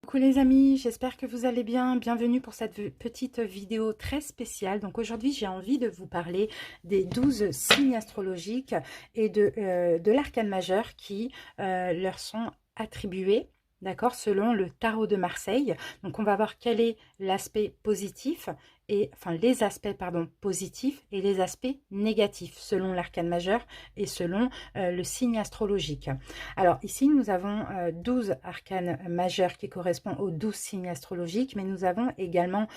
Coucou les amis, j'espère que vous allez bien. Bienvenue pour cette petite vidéo très spéciale. Donc aujourd'hui, j'ai envie de vous parler des 12 signes astrologiques et de l'arcane majeur qui leur sont attribués, d'accord, selon le tarot de Marseille. Donc on va voir quel est l'aspect positif et enfin les aspects pardon positifs et les aspects négatifs selon l'arcane majeur et selon le signe astrologique. Alors ici, nous avons 12 arcanes majeurs qui correspondent aux 12 signes astrologiques, mais nous avons également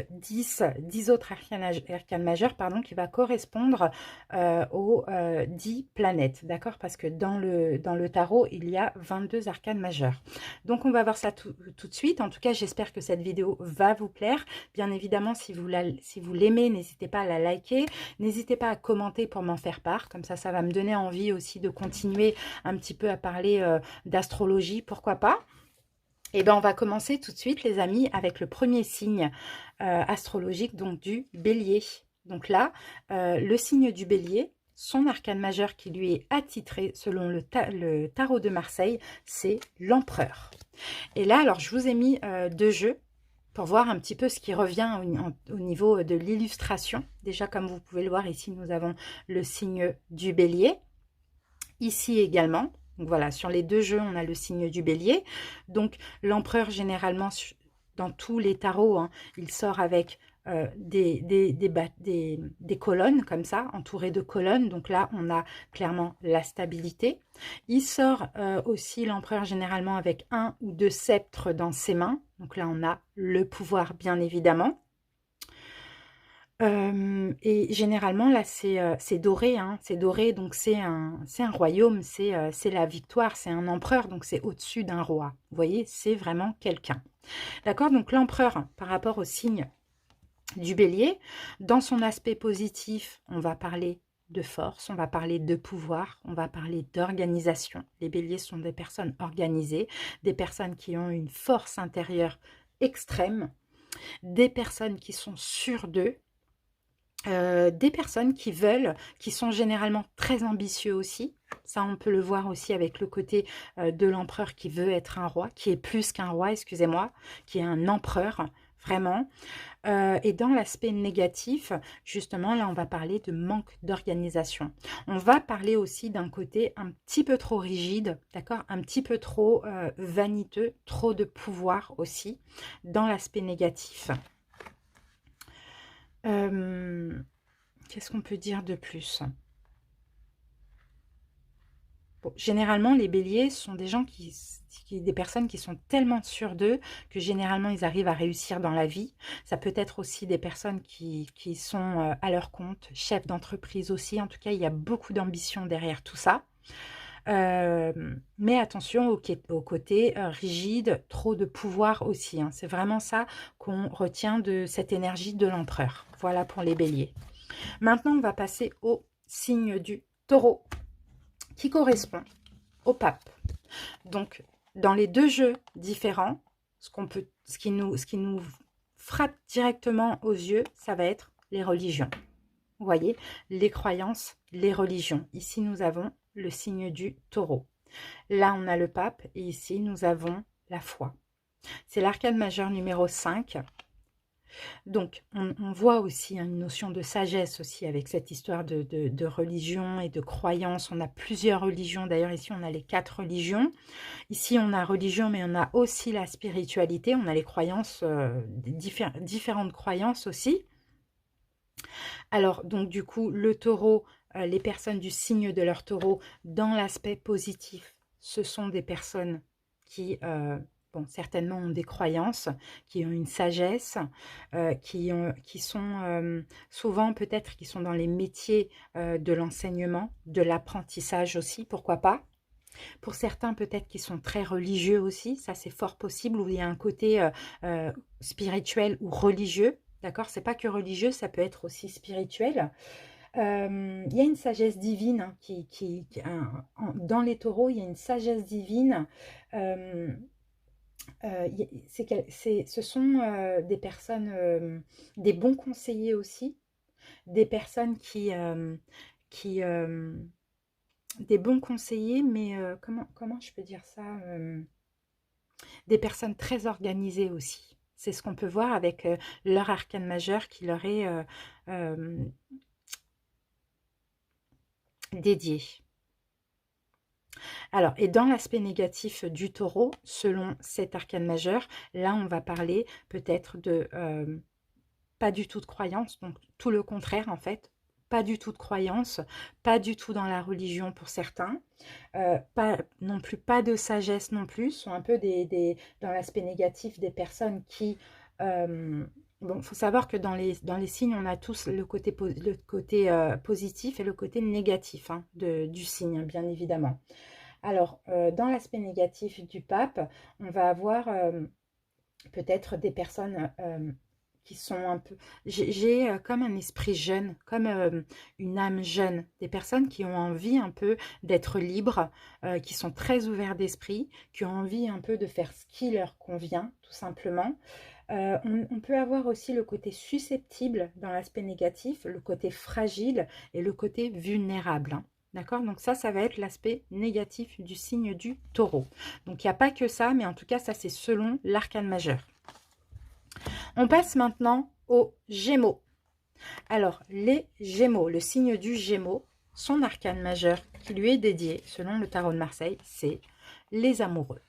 10 autres arcanes majeurs pardon, qui va correspondre aux 10 planètes, d'accord? Parce que dans le tarot, il y a 22 arcanes majeurs. Donc on va voir ça tout de suite. En tout cas, j'espère que cette vidéo va vous plaire. Bien évidemment, si vous l'aimez, n'hésitez pas à la liker. N'hésitez pas à commenter pour m'en faire part. Comme ça va me donner envie aussi de continuer un petit peu à parler d'astrologie, pourquoi pas. Et bien on va commencer tout de suite les amis avec le premier signe astrologique, donc du bélier. Donc là, le signe du bélier, son arcane majeur qui lui est attitré selon le tarot de Marseille, c'est l'empereur. Et là, alors je vous ai mis deux jeux pour voir un petit peu ce qui revient au niveau de l'illustration. Déjà, comme vous pouvez le voir ici, nous avons le signe du bélier. Ici également, donc voilà, sur les deux jeux, on a le signe du bélier. Donc l'empereur, généralement, dans tous les tarots, hein, il sort avec des colonnes comme ça, entourées de colonnes. Donc là, on a clairement la stabilité. Il sort aussi, l'empereur, généralement, avec un ou deux sceptres dans ses mains. Donc là, on a le pouvoir, bien évidemment. Et généralement, là, c'est doré, hein, c'est doré, donc c'est un royaume, c'est la victoire, c'est un empereur, donc c'est au-dessus d'un roi. Vous voyez, c'est vraiment quelqu'un. D'accord? Donc l'empereur, par rapport au signe du bélier, dans son aspect positif, on va parler de force, on va parler de pouvoir, on va parler d'organisation. Les béliers sont des personnes organisées, des personnes qui ont une force intérieure extrême, des personnes qui sont sûres d'eux, des personnes qui sont généralement très ambitieux aussi. Ça, on peut le voir aussi avec le côté de l'empereur qui veut être un roi, qui est plus qu'un roi, excusez-moi, qui est un empereur, vraiment. Et dans l'aspect négatif, justement, là, on va parler de manque d'organisation. On va parler aussi d'un côté un petit peu trop rigide, d'accord, un petit peu trop vaniteux, trop de pouvoir aussi, dans l'aspect négatif. Qu'est-ce qu'on peut dire de plus? Bon, généralement, les béliers sont des gens des personnes qui sont tellement sûres d'eux que généralement, ils arrivent à réussir dans la vie. Ça peut être aussi des personnes qui sont à leur compte, chefs d'entreprise aussi. En tout cas, il y a beaucoup d'ambition derrière tout ça. Mais attention au côté rigide, trop de pouvoir aussi, hein. C'est vraiment ça qu'on retient de cette énergie de l'empereur. Voilà pour les béliers. Maintenant, on va passer au signe du taureau, qui correspond au pape. Donc, dans les deux jeux différents, ce qui nous frappe directement aux yeux, ça va être les religions. Vous voyez, les croyances, les religions. Ici, nous avons le signe du taureau. Là, on a le pape et ici, nous avons la foi. C'est l'arcane majeur numéro 5. Donc, on voit aussi une notion de sagesse aussi avec cette histoire de religion et de croyance. On a plusieurs religions. D'ailleurs, ici, on a les 4 religions. Ici, on a religion, mais on a aussi la spiritualité. On a les croyances, différentes croyances aussi. Alors, donc, du coup, le taureau, les personnes du signe de leur taureau, dans l'aspect positif, ce sont des personnes qui, bon, certainement ont des croyances, qui ont une sagesse, qui sont souvent peut-être qui sont dans les métiers de l'enseignement, de l'apprentissage aussi, pourquoi pas. Pour certains, peut-être qui sont très religieux aussi, ça c'est fort possible, où il y a un côté spirituel ou religieux. D'accord, c'est pas que religieux, ça peut être aussi spirituel. Il y a une sagesse divine hein, dans les taureaux, il y a une sagesse divine. Euh, ce sont des personnes, des bons conseillers aussi, des personnes qui des bons conseillers, mais comment je peux dire ça Des personnes très organisées aussi. C'est ce qu'on peut voir avec leur arcane majeur qui leur est euh, dédié. Alors, et dans l'aspect négatif du taureau, selon cet arcane majeur, là, on va parler peut-être de pas du tout de croyance, donc tout le contraire en fait, pas du tout de croyance, pas du tout dans la religion pour certains, pas non plus, pas de sagesse non plus, sont un peu dans l'aspect négatif des personnes qui... bon, il faut savoir que dans les signes, on a tous le côté, positif et le côté négatif hein, du signe, bien évidemment. Alors, dans l'aspect négatif du pape, on va avoir peut-être des personnes qui sont un peu... J'ai comme un esprit jeune, comme une âme jeune, des personnes qui ont envie un peu d'être libres, qui sont très ouverts d'esprit, qui ont envie un peu de faire ce qui leur convient, tout simplement. On peut avoir aussi le côté susceptible dans l'aspect négatif, le côté fragile et le côté vulnérable. Hein. D'accord? Donc ça va être l'aspect négatif du signe du taureau. Donc il n'y a pas que ça, mais en tout cas, ça c'est selon l'arcane majeur. On passe maintenant aux Gémeaux. Alors, les Gémeaux, le signe du Gémeaux, son arcane majeur qui lui est dédié, selon le tarot de Marseille, c'est les amoureux.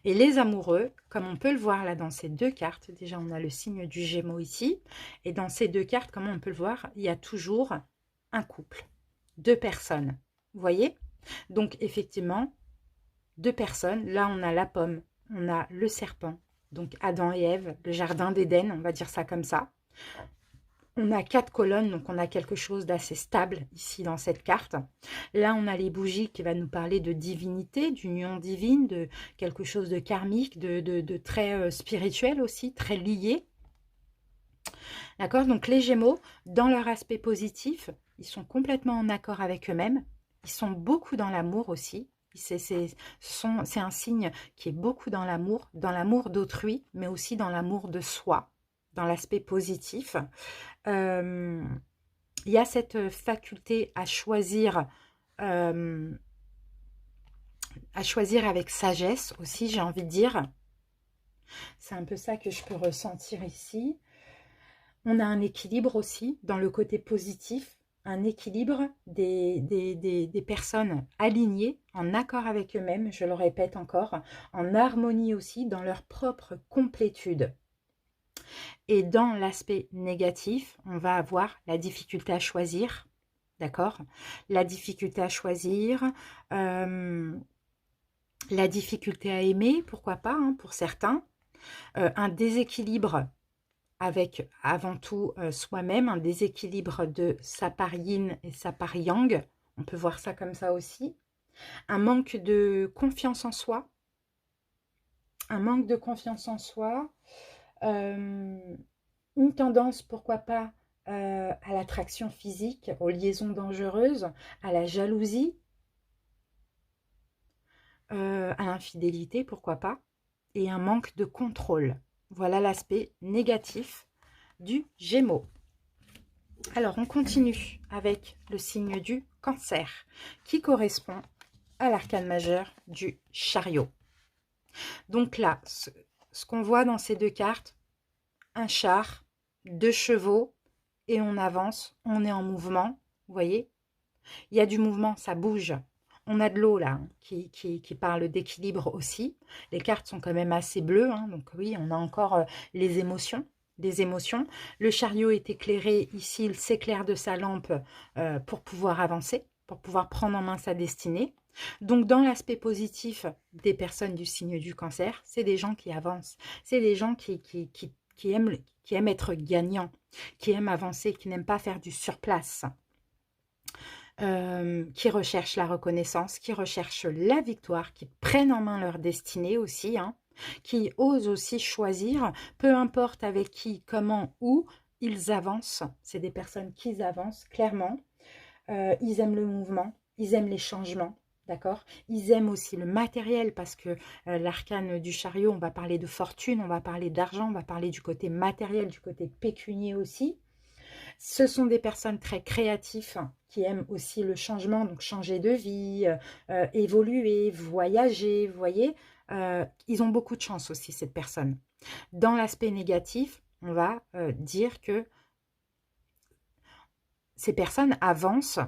Et les amoureux, comme on peut le voir là dans ces deux cartes, déjà on a le signe du Gémeaux ici, et dans ces deux cartes, comme on peut le voir, il y a toujours un couple, deux personnes. Vous voyez? Donc effectivement, deux personnes, là on a la pomme, on a le serpent, donc Adam et Ève, le jardin d'Éden, on va dire ça comme ça. On a 4 colonnes, donc on a quelque chose d'assez stable ici dans cette carte. Là, on a les bougies qui va nous parler de divinité, d'union divine, de quelque chose de karmique, de très spirituel aussi, très lié. D'accord? Donc les Gémeaux, dans leur aspect positif, ils sont complètement en accord avec eux-mêmes. Ils sont beaucoup dans l'amour aussi. C'est un signe qui est beaucoup dans l'amour d'autrui, mais aussi dans l'amour de soi, dans l'aspect positif. Il y a cette faculté à choisir avec sagesse aussi, j'ai envie de dire. C'est un peu ça que je peux ressentir ici. On a un équilibre aussi dans le côté positif, un équilibre des personnes alignées, en accord avec eux-mêmes, je le répète encore, en harmonie aussi dans leur propre complétude. Et dans l'aspect négatif, on va avoir la difficulté à choisir, d'accord? La difficulté à choisir, la difficulté à aimer, pourquoi pas, hein, pour certains. Un déséquilibre avec, avant tout, soi-même, un déséquilibre de sa part yin et sa part yang. On peut voir ça comme ça aussi. Un manque de confiance en soi. Un manque de confiance en soi. Une tendance, pourquoi pas, à l'attraction physique, aux liaisons dangereuses, à la jalousie, à l'infidélité, pourquoi pas, et un manque de contrôle. Voilà l'aspect négatif du Gémeaux. Alors, on continue avec le signe du Cancer, qui correspond à l'arcane majeur du Chariot. Donc là, ce qu'on voit dans ces deux cartes, un char, 2 chevaux, et on avance, on est en mouvement, vous voyez? Il y a du mouvement, ça bouge. On a de l'eau là, hein, qui parle d'équilibre aussi. Les cartes sont quand même assez bleues, hein, donc oui, on a encore les émotions, des émotions. Le chariot est éclairé, ici il s'éclaire de sa lampe pour pouvoir avancer, pour pouvoir prendre en main sa destinée. Donc dans l'aspect positif des personnes du signe du Cancer, c'est des gens qui avancent, c'est des gens qui aiment être gagnants, qui aiment avancer, qui n'aiment pas faire du surplace. Qui recherchent la reconnaissance, qui recherchent la victoire, qui prennent en main leur destinée aussi, hein, qui osent aussi choisir, peu importe avec qui, comment, où, ils avancent. C'est des personnes qui avancent, clairement. Ils aiment le mouvement, ils aiment les changements, d'accord? Ils aiment aussi le matériel parce que l'arcane du chariot, on va parler de fortune, on va parler d'argent, on va parler du côté matériel, du côté pécunier aussi. Ce sont des personnes très créatives qui aiment aussi le changement, donc changer de vie, évoluer, voyager, vous voyez. ils ont beaucoup de chance aussi, cette personne. Dans l'aspect négatif, on va dire que ces personnes avancent,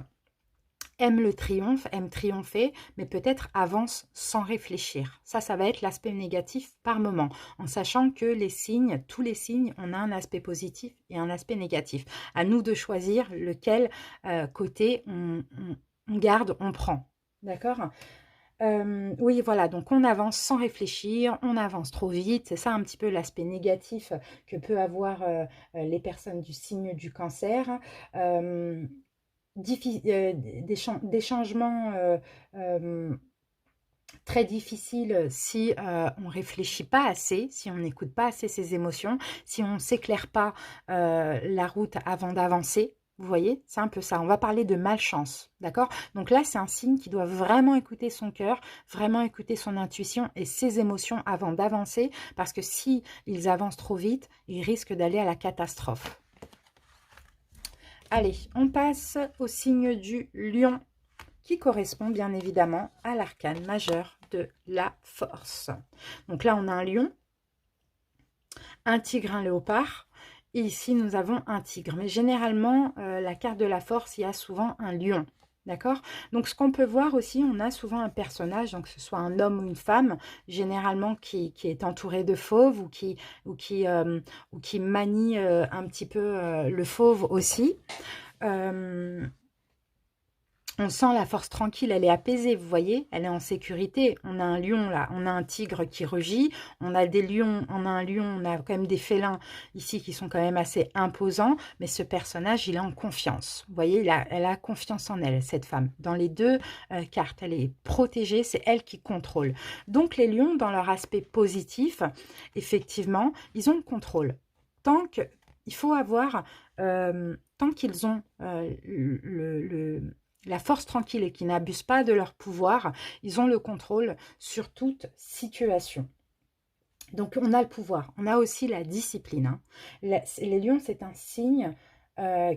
aiment le triomphe, aiment triompher, mais peut-être avancent sans réfléchir. Ça va être l'aspect négatif par moment, en sachant que les signes, tous les signes, on a un aspect positif et un aspect négatif. À nous de choisir lequel côté on garde, on prend. D'accord? Oui, voilà, donc on avance sans réfléchir, on avance trop vite. C'est ça un petit peu l'aspect négatif que peut avoir les personnes du signe du cancer. Euh, des changements très difficiles si on ne réfléchit pas assez, si on n'écoute pas assez ses émotions, si on ne s'éclaire pas la route avant d'avancer. Vous voyez, c'est un peu ça. On va parler de malchance, d'accord? Donc là, c'est un signe qui doit vraiment écouter son cœur, vraiment écouter son intuition et ses émotions avant d'avancer, parce que si ils avancent trop vite, ils risquent d'aller à la catastrophe. Allez, on passe au signe du lion, qui correspond bien évidemment à l'arcane majeur de la force. Donc là, on a un lion, un tigre, un léopard. Et ici, nous avons un tigre. Mais généralement, la carte de la force, il y a souvent un lion. D'accord? Donc, ce qu'on peut voir aussi, on a souvent un personnage, donc que ce soit un homme ou une femme, généralement qui est entouré de fauves ou qui manie un petit peu le fauve aussi. On sent la force tranquille, elle est apaisée, vous voyez, elle est en sécurité. On a un lion là, on a un tigre qui rugit, on a des lions, on a un lion, on a quand même des félins ici qui sont quand même assez imposants, mais ce personnage, il est en confiance. Vous voyez, elle a confiance en elle, cette femme. Dans les deux cartes, elle est protégée, c'est elle qui contrôle. Donc les lions, dans leur aspect positif, effectivement, ils ont le contrôle. Il faut avoir, tant qu'ils ont la force tranquille et qui n'abusent pas de leur pouvoir, ils ont le contrôle sur toute situation. Donc, on a le pouvoir. On a aussi la discipline. Hein. Les lions, c'est un signe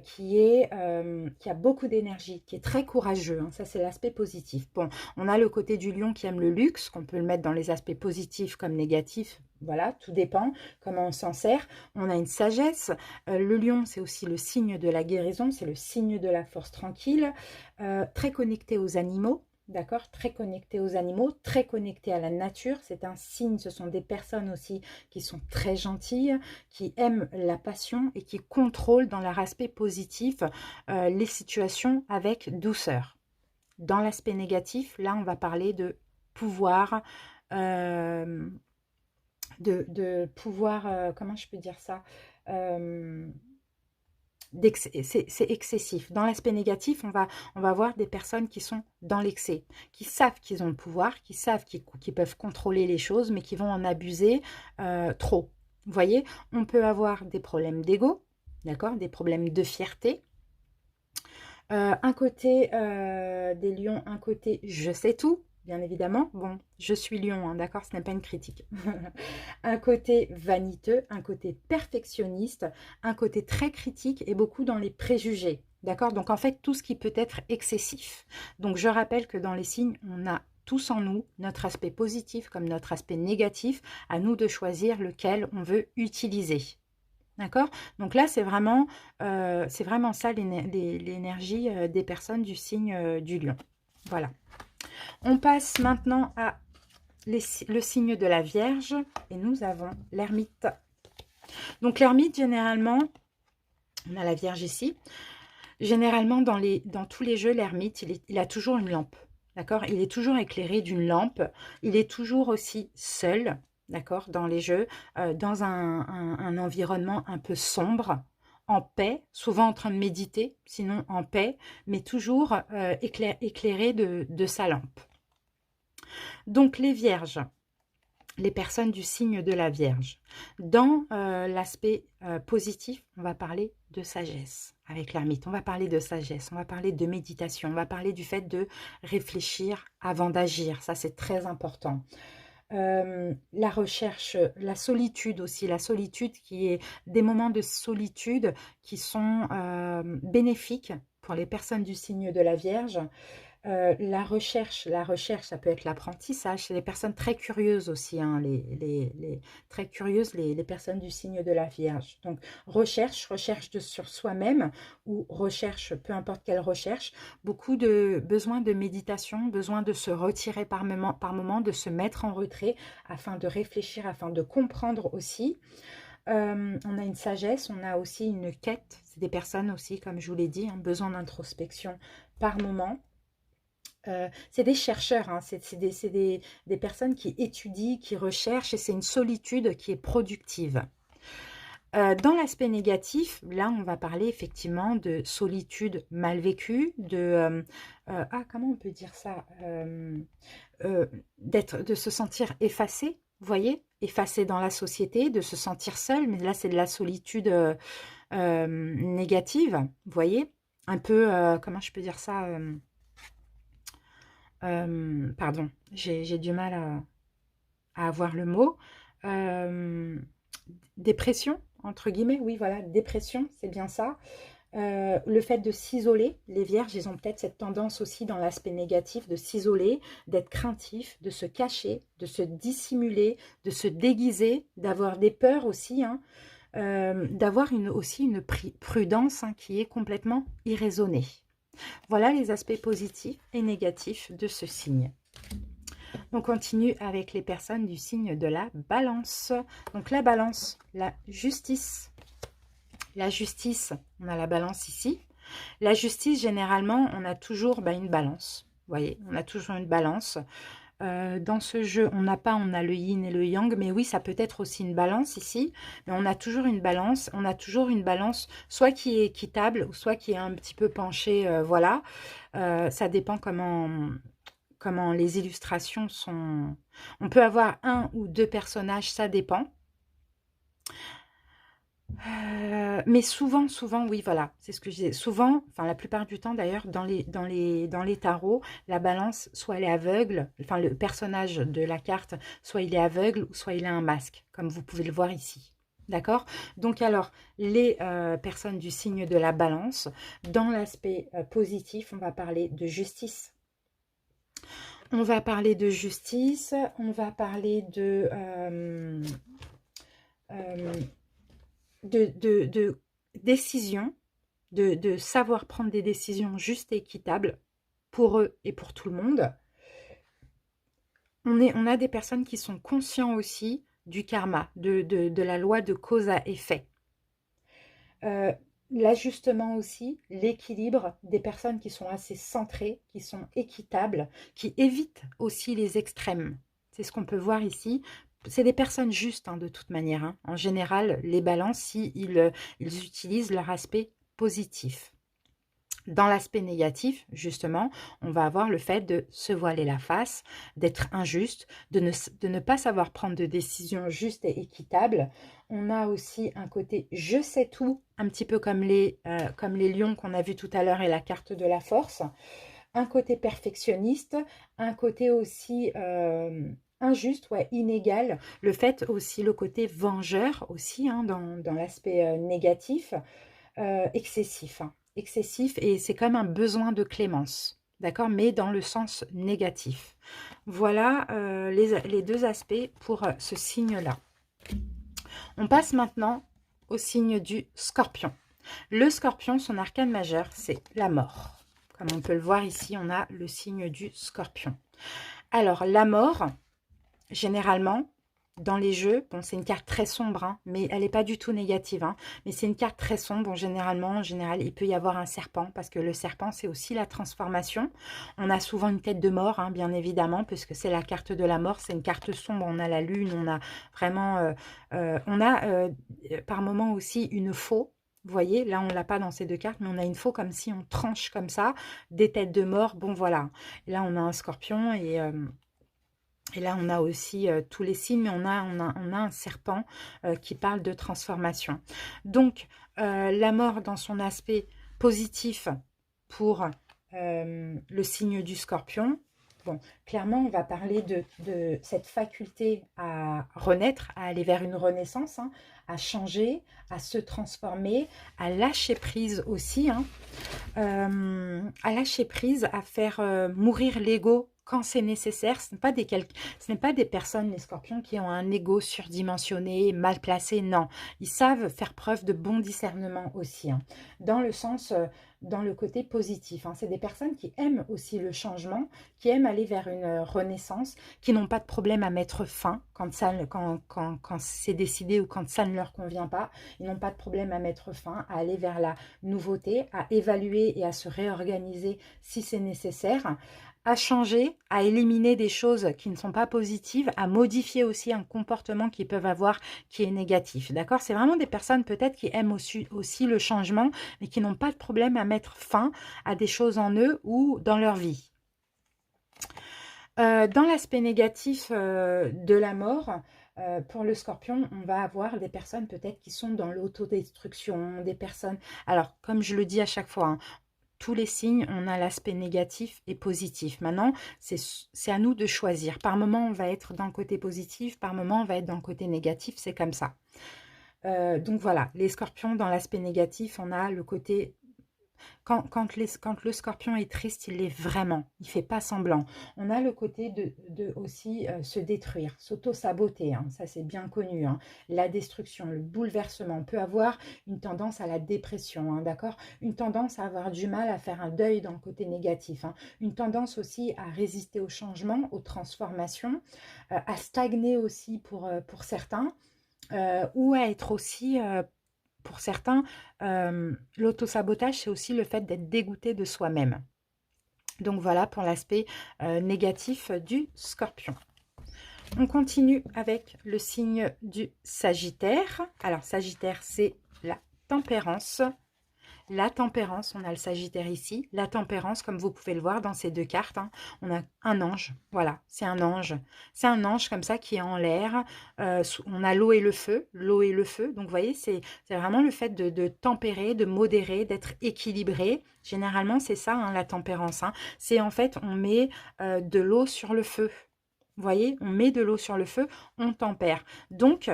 qui a beaucoup d'énergie, qui est très courageux. Hein. Ça, c'est l'aspect positif. Bon, on a le côté du lion qui aime le luxe, qu'on peut le mettre dans les aspects positifs comme négatifs. Voilà, tout dépend comment on s'en sert. On a une sagesse. Le lion, c'est aussi le signe de la guérison, c'est le signe de la force tranquille, très connecté aux animaux. D'accord, très connecté aux animaux, très connecté à la nature. C'est un signe, ce sont des personnes aussi qui sont très gentilles, qui aiment la passion et qui contrôlent dans leur aspect positif les situations avec douceur. Dans l'aspect négatif, là, on va parler de pouvoir, de pouvoir, comment je peux dire ça, c'est excessif. Dans l'aspect négatif, on va voir des personnes qui sont dans l'excès, qui savent qu'ils ont le pouvoir, qui savent qu'ils peuvent contrôler les choses, mais qui vont en abuser trop. Vous voyez, on peut avoir des problèmes d'ego, d'accord, des problèmes de fierté. Un côté des lions, un côté je sais tout, bien évidemment. Bon, je suis lion, hein, d'accord, ce n'est pas une critique. Un côté vaniteux, un côté perfectionniste, un côté très critique et beaucoup dans les préjugés. D'accord? Donc, en fait, tout ce qui peut être excessif. Donc, je rappelle que dans les signes, on a tous en nous, notre aspect positif comme notre aspect négatif, à nous de choisir lequel on veut utiliser. D'accord? Donc là, c'est vraiment ça l'énergie des personnes du signe du lion. Voilà. On passe maintenant à le signe de la Vierge et nous avons l'ermite. Donc l'ermite, généralement, on a la Vierge ici. Généralement, dans tous les jeux, l'ermite, il a toujours une lampe. D'accord? Il est toujours éclairé d'une lampe. Il est toujours aussi seul, d'accord, dans les jeux, dans un environnement un peu sombre, en paix, souvent en train de méditer, sinon en paix, mais toujours éclairé de sa lampe. Donc les vierges, les personnes du signe de la Vierge. Dans l'aspect positif, on va parler de sagesse avec l'ermite. On va parler de sagesse, on va parler de méditation, on va parler du fait de réfléchir avant d'agir. Ça, c'est très important. La recherche, la solitude aussi, la solitude qui est des moments de solitude qui sont bénéfiques pour les personnes du signe de la Vierge. La recherche, ça peut être l'apprentissage. C'est des personnes très curieuses aussi, hein, très curieuses, les personnes du signe de la Vierge. Donc, recherche sur soi-même ou recherche, peu importe quelle recherche, beaucoup de besoin de méditation, besoin de se retirer par moment, de se mettre en retrait afin de réfléchir, afin de comprendre aussi. On a une sagesse, on a aussi une quête. C'est des personnes aussi, comme je vous l'ai dit, hein, besoin d'introspection par moment. C'est des chercheurs, hein, c'est des personnes qui étudient, qui recherchent, et c'est une solitude qui est productive. Dans l'aspect négatif, là, on va parler effectivement de solitude mal vécue, comment on peut dire ça, de se sentir effacé, vous voyez, effacé dans la société, de se sentir seul, mais là, c'est de la solitude négative, vous voyez, un peu, comment je peux dire ça, pardon, j'ai du mal à avoir le mot. Dépression, entre guillemets, oui, voilà, dépression, c'est bien ça. Le fait de s'isoler, les vierges, ils ont peut-être cette tendance aussi dans l'aspect négatif de s'isoler, d'être craintif, de se cacher, de se dissimuler, de se déguiser, d'avoir des peurs aussi, hein, d'avoir aussi une prudence, hein, qui est complètement irraisonnée. Voilà les aspects positifs et négatifs de ce signe. On continue avec les personnes du signe de la balance. Donc la balance, la justice. La justice, on a la balance ici. La justice, généralement, on a toujours une balance. Vous voyez, on a toujours une balance. Dans ce jeu, on a le yin et le yang, mais oui, ça peut être aussi une balance ici. Mais on a toujours une balance. On a toujours une balance, soit qui est équitable, ou soit qui est un petit peu penchée. Voilà, ça dépend comment les illustrations sont. On peut avoir un ou deux personnages, ça dépend. Mais souvent, oui, voilà, c'est ce que je disais. Souvent, enfin la plupart du temps d'ailleurs, dans les tarots, la balance, soit elle est aveugle, enfin le personnage de la carte, soit il est aveugle, ou soit il a un masque, comme vous pouvez le voir ici. D'accord? Donc alors, les personnes du signe de la balance, dans l'aspect positif, on va parler de justice. On va parler de justice, on va parler de décision, de savoir prendre des décisions justes et équitables pour eux et pour tout le monde. On a des personnes qui sont conscients aussi du karma, de la loi de cause à effet. L'ajustement aussi, l'équilibre des personnes qui sont assez centrées, qui sont équitables, qui évitent aussi les extrêmes. C'est ce qu'on peut voir ici. C'est des personnes justes, hein, de toute manière, hein. En général, les balances, ils utilisent leur aspect positif. Dans l'aspect négatif, justement, on va avoir le fait de se voiler la face, d'être injuste, de ne pas savoir prendre de décisions justes et équitables. On a aussi un côté « je sais tout », un petit peu comme les lions qu'on a vus tout à l'heure et la carte de la force. Un côté perfectionniste, un côté aussi injuste, ouais, inégal. Le fait aussi, le côté vengeur aussi, hein, dans l'aspect négatif, excessif, hein. Excessif, et c'est comme un besoin de clémence, d'accord, mais dans le sens négatif. Voilà les deux aspects pour ce signe-là. On passe maintenant au signe du Scorpion. Le Scorpion, son arcane majeur, c'est la mort. Comme on peut le voir ici, on a le signe du Scorpion. Alors, la mort, généralement, dans les jeux, bon, c'est une carte très sombre, hein, mais elle n'est pas du tout négative, hein, mais c'est une carte très sombre. En général, il peut y avoir un serpent, parce que le serpent, c'est aussi la transformation. On a souvent une tête de mort, hein, bien évidemment, puisque c'est la carte de la mort, c'est une carte sombre. On a la lune, on a vraiment... par moment aussi une faux. Vous voyez, là, on ne l'a pas dans ces deux cartes, mais on a une faux comme si on tranche comme ça, des têtes de mort. Bon, voilà. Et là, on a un scorpion et là, on a aussi tous les signes, mais on a un serpent qui parle de transformation. Donc, la mort dans son aspect positif pour le signe du Scorpion. Bon, clairement, on va parler de cette faculté à renaître, à aller vers une renaissance, hein, à changer, à se transformer, à lâcher prise aussi, hein, à lâcher prise, à faire mourir l'ego quand c'est nécessaire. Ce n'est pas des personnes, les scorpions, qui ont un ego surdimensionné, mal placé, non. Ils savent faire preuve de bon discernement aussi, hein, dans le sens, dans le côté positif, hein. C'est des personnes qui aiment aussi le changement, qui aiment aller vers une renaissance, qui n'ont pas de problème à mettre fin quand c'est décidé ou quand ça ne leur convient pas. Ils n'ont pas de problème à mettre fin, à aller vers la nouveauté, à évaluer et à se réorganiser si c'est nécessaire, à changer, à éliminer des choses qui ne sont pas positives, à modifier aussi un comportement qu'ils peuvent avoir qui est négatif. D'accord? C'est vraiment des personnes peut-être qui aiment aussi le changement, mais qui n'ont pas de problème à mettre fin à des choses en eux ou dans leur vie. Dans l'aspect négatif de la mort, pour le scorpion, on va avoir des personnes peut-être qui sont dans l'autodestruction, des personnes... Alors, comme je le dis à chaque fois, hein, tous les signes, on a l'aspect négatif et positif. Maintenant, c'est à nous de choisir. Par moment, on va être dans le côté positif, par moment, on va être dans le côté négatif, c'est comme ça. Donc voilà, les scorpions, dans l'aspect négatif, on a le côté... Quand le scorpion est triste, il l'est vraiment. Il ne fait pas semblant. On a le côté de aussi se détruire, s'auto-saboter. Hein, ça, c'est bien connu. Hein. La destruction, le bouleversement. On peut avoir une tendance à la dépression, hein, d'accord? Une tendance à avoir du mal à faire un deuil dans le côté négatif. Hein. Une tendance aussi à résister au changement, aux transformations, à stagner aussi pour certains, ou à être aussi... pour certains, l'autosabotage, c'est aussi le fait d'être dégoûté de soi-même. Donc voilà pour l'aspect négatif du scorpion. On continue avec le signe du Sagittaire. Alors Sagittaire, c'est la tempérance. La tempérance, on a le Sagittaire ici. La tempérance, comme vous pouvez le voir dans ces deux cartes, hein, on a un ange. Voilà, c'est un ange. C'est un ange comme ça qui est en l'air. On a l'eau et le feu. L'eau et le feu. Donc, vous voyez, c'est vraiment le fait de tempérer, de modérer, d'être équilibré. Généralement, c'est ça, hein, la tempérance. Hein. C'est en fait, on met de l'eau sur le feu. Vous voyez, on met de l'eau sur le feu, on tempère. Donc,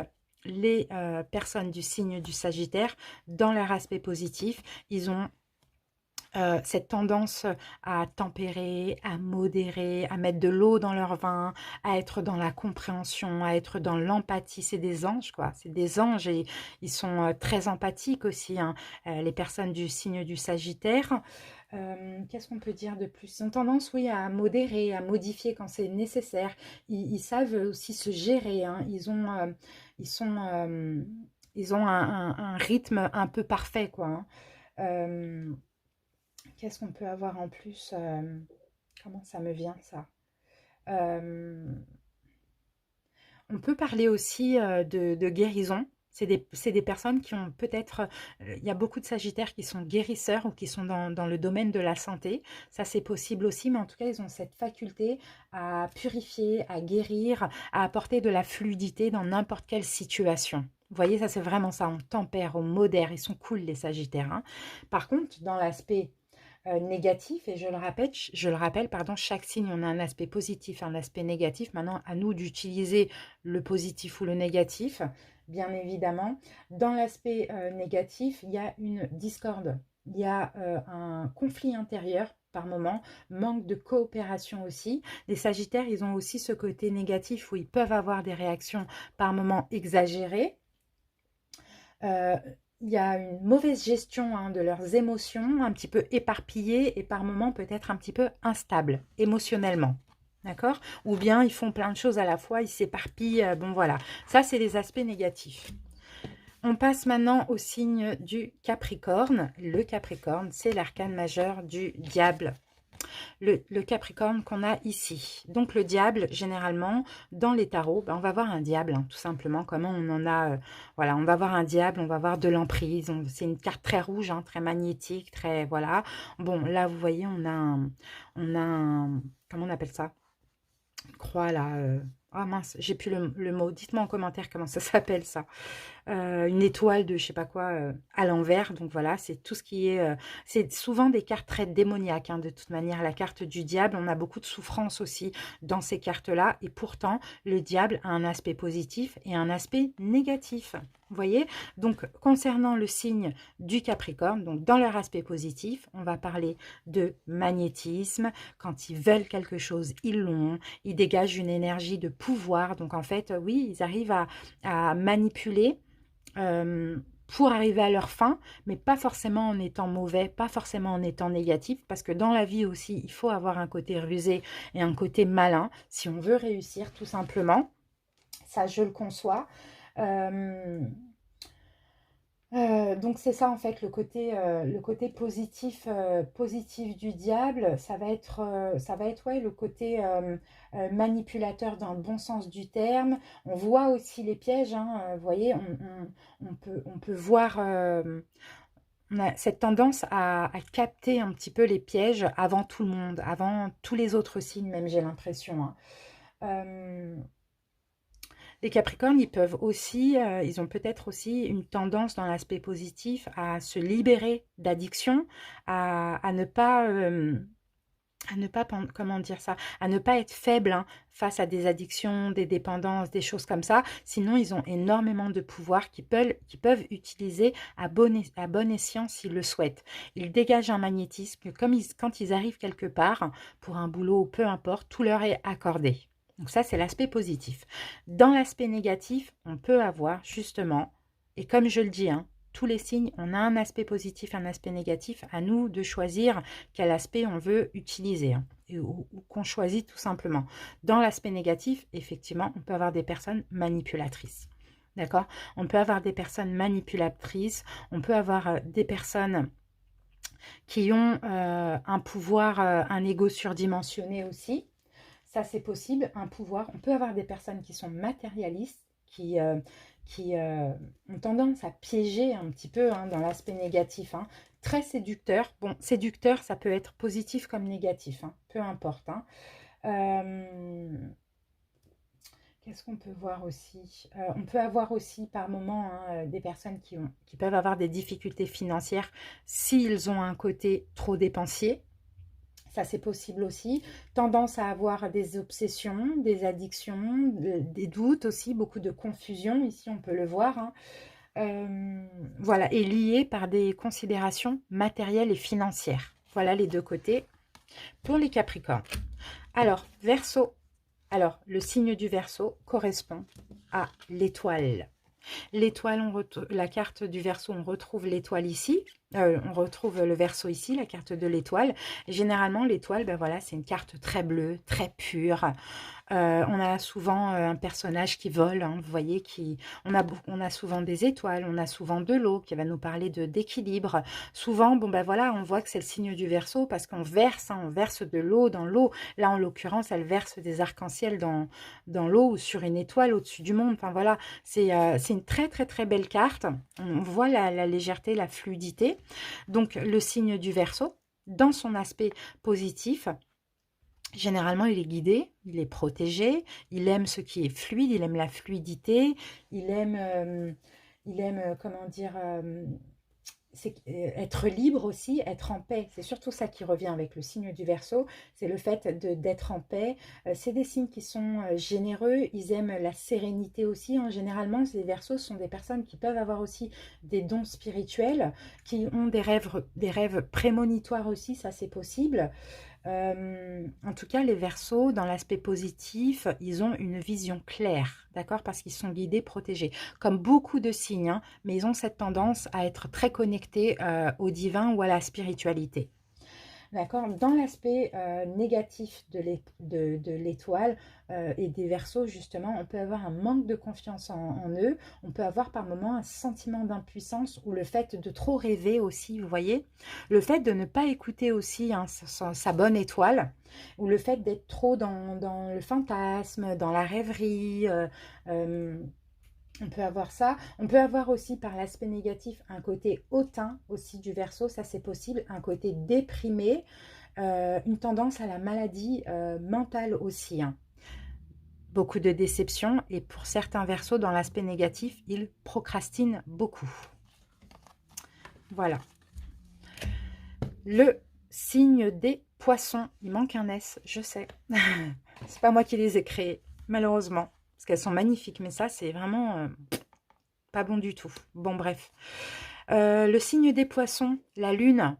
les personnes du signe du Sagittaire, dans leur aspect positif, ils ont cette tendance à tempérer, à modérer, à mettre de l'eau dans leur vin, à être dans la compréhension, à être dans l'empathie. C'est des anges, quoi. C'est des anges et ils sont très empathiques aussi, hein, les personnes du signe du Sagittaire. Qu'est-ce qu'on peut dire de plus? Ils ont tendance, oui, à modérer, à modifier quand c'est nécessaire. Ils savent aussi se gérer, hein. Ils ont un rythme un peu parfait, quoi, hein. Qu'est-ce qu'on peut avoir en plus? Comment ça me vient, ça? On peut parler aussi de guérison. C'est des personnes qui ont peut-être... il y a beaucoup de Sagittaires qui sont guérisseurs ou qui sont dans le domaine de la santé. Ça, c'est possible aussi, mais en tout cas, ils ont cette faculté à purifier, à guérir, à apporter de la fluidité dans n'importe quelle situation. Vous voyez, ça, c'est vraiment ça. On tempère, on modère. Ils sont cool, les Sagittaires, hein. Par contre, dans l'aspect négatif, et je le rappelle, pardon, chaque signe, on a un aspect positif, un aspect négatif. Maintenant, à nous d'utiliser le positif ou le négatif, bien évidemment. Dans l'aspect négatif, il y a une discorde, il y a un conflit intérieur par moment, manque de coopération aussi. Les Sagittaires, ils ont aussi ce côté négatif où ils peuvent avoir des réactions par moment exagérées. Il y a une mauvaise gestion, hein, de leurs émotions, un petit peu éparpillées et par moments peut-être un petit peu instables émotionnellement. D'accord? Ou bien ils font plein de choses à la fois, ils s'éparpillent. Bon voilà, ça c'est les aspects négatifs. On passe maintenant au signe du Capricorne. Le Capricorne, c'est l'arcane majeur du diable. Le Capricorne qu'on a ici. Donc le diable, généralement, dans les tarots, ben, on va voir un diable, hein, tout simplement. Comment on en a... voilà, on va voir un diable, on va voir de l'emprise. C'est une carte très rouge, hein, très magnétique, très... Voilà. Bon, là, vous voyez, on a un comment on appelle ça? Une croix, là... Ah mince, j'ai plus le mot. Dites-moi en commentaire comment ça s'appelle ça. Une étoile de je sais pas quoi à l'envers. Donc voilà, c'est tout ce qui est... c'est souvent des cartes très démoniaques, hein, de toute manière. La carte du diable, on a beaucoup de souffrance aussi dans ces cartes-là. Et pourtant, le diable a un aspect positif et un aspect négatif. Vous voyez? Donc, concernant le signe du Capricorne, donc dans leur aspect positif, on va parler de magnétisme. Quand ils veulent quelque chose, ils l'ont. Ils dégagent une énergie de pouvoir. Donc, en fait, oui, ils arrivent à manipuler pour arriver à leur fin, mais pas forcément en étant mauvais, pas forcément en étant négatif, parce que dans la vie aussi, il faut avoir un côté rusé et un côté malin, si on veut réussir, tout simplement. Ça, je le conçois. Euh, donc c'est ça en fait le côté positif, positif du diable, ça va être ouais, le côté manipulateur dans le bon sens du terme. On voit aussi les pièges, hein, vous voyez, on peut voir, on a cette tendance à capter un petit peu les pièges avant tout le monde, avant tous les autres signes même, j'ai l'impression, hein. Euh, les Capricornes, ils peuvent aussi, ils ont peut-être aussi une tendance dans l'aspect positif à se libérer d'addiction, à ne pas, comment dire ça, à ne pas être faible, hein, face à des addictions, des dépendances, des choses comme ça. Sinon, ils ont énormément de pouvoir qu'ils peuvent utiliser à bon escient s'ils le souhaitent. Ils dégagent un magnétisme, comme quand ils arrivent quelque part, pour un boulot, peu importe, tout leur est accordé. Donc ça, c'est l'aspect positif. Dans l'aspect négatif, on peut avoir justement, et comme je le dis, hein, tous les signes, on a un aspect positif, un aspect négatif. À nous de choisir quel aspect on veut utiliser, hein, ou qu'on choisit tout simplement. Dans l'aspect négatif, effectivement, on peut avoir des personnes manipulatrices. D'accord? On peut avoir des personnes manipulatrices, on peut avoir des personnes qui ont un pouvoir, un ego surdimensionné aussi. Ça, c'est possible, un pouvoir. On peut avoir des personnes qui sont matérialistes, qui ont tendance à piéger un petit peu, hein, dans l'aspect négatif, hein. Très séducteur. Bon, séducteur, ça peut être positif comme négatif, hein, peu importe, hein. Euh, Qu'est-ce qu'on peut voir aussi? On peut avoir aussi par moment, hein, des personnes qui peuvent avoir des difficultés financières s'ils ont un côté trop dépensier. Ça, c'est possible aussi. Tendance à avoir des obsessions, des addictions, des doutes aussi, beaucoup de confusion. Ici, on peut le voir, hein. Voilà, et lié par des considérations matérielles et financières. Voilà les deux côtés pour les Capricornes. Alors, Verseau. Alors, le signe du Verseau correspond à l'étoile. L'étoile, la carte du Verseau, on retrouve l'étoile ici. On retrouve le Verseau ici, la carte de l'étoile. Généralement, l'étoile, ben voilà, c'est une carte très bleue, très pure. On a souvent un personnage qui vole, hein, vous voyez, on a souvent des étoiles, on a souvent de l'eau qui va nous parler d'équilibre. Souvent, bon ben voilà, on voit que c'est le signe du Verseau parce qu'on verse, hein, on verse de l'eau dans l'eau. Là, en l'occurrence, elle verse des arcs-en-ciel dans l'eau ou sur une étoile au-dessus du monde. Enfin voilà, c'est une très très très belle carte. On voit la légèreté, la fluidité. Donc, le signe du Verseau, dans son aspect positif, généralement, il est guidé, il est protégé, il aime ce qui est fluide, il aime la fluidité, il aime comment dire, être libre aussi, être en paix. C'est surtout ça qui revient avec le signe du Verseau, c'est le fait d'être en paix. C'est des signes qui sont généreux, ils aiment la sérénité aussi. Hein. Généralement, les Verseaux sont des personnes qui peuvent avoir aussi des dons spirituels, qui ont des rêves prémonitoires aussi, ça c'est possible. En tout cas, les Verseaux, dans l'aspect positif, ils ont une vision claire, d'accord? Parce qu'ils sont guidés, protégés. Comme beaucoup de signes, hein, mais ils ont cette tendance à être très connectés au divin ou à la spiritualité. D'accord. Dans l'aspect négatif de l'étoile et des Verseaux, justement, on peut avoir un manque de confiance en eux. On peut avoir par moments un sentiment d'impuissance ou le fait de trop rêver aussi, vous voyez. Le fait de ne pas écouter aussi, hein, sa bonne étoile, ou le fait d'être trop dans le fantasme, dans la rêverie. Euh, on peut avoir ça. On peut avoir aussi par l'aspect négatif un côté hautain aussi du Verseau, ça c'est possible, un côté déprimé, une tendance à la maladie mentale aussi, hein. beaucoup de déception. Et pour certains Verseaux, dans l'aspect négatif, ils procrastinent beaucoup. Voilà. Le signe des Poissons. Il manque un S, je sais. C'est pas moi qui les ai créées, malheureusement. Parce qu'elles sont magnifiques, mais ça, c'est vraiment pas bon du tout. Bon, bref. Le signe des Poissons, la Lune.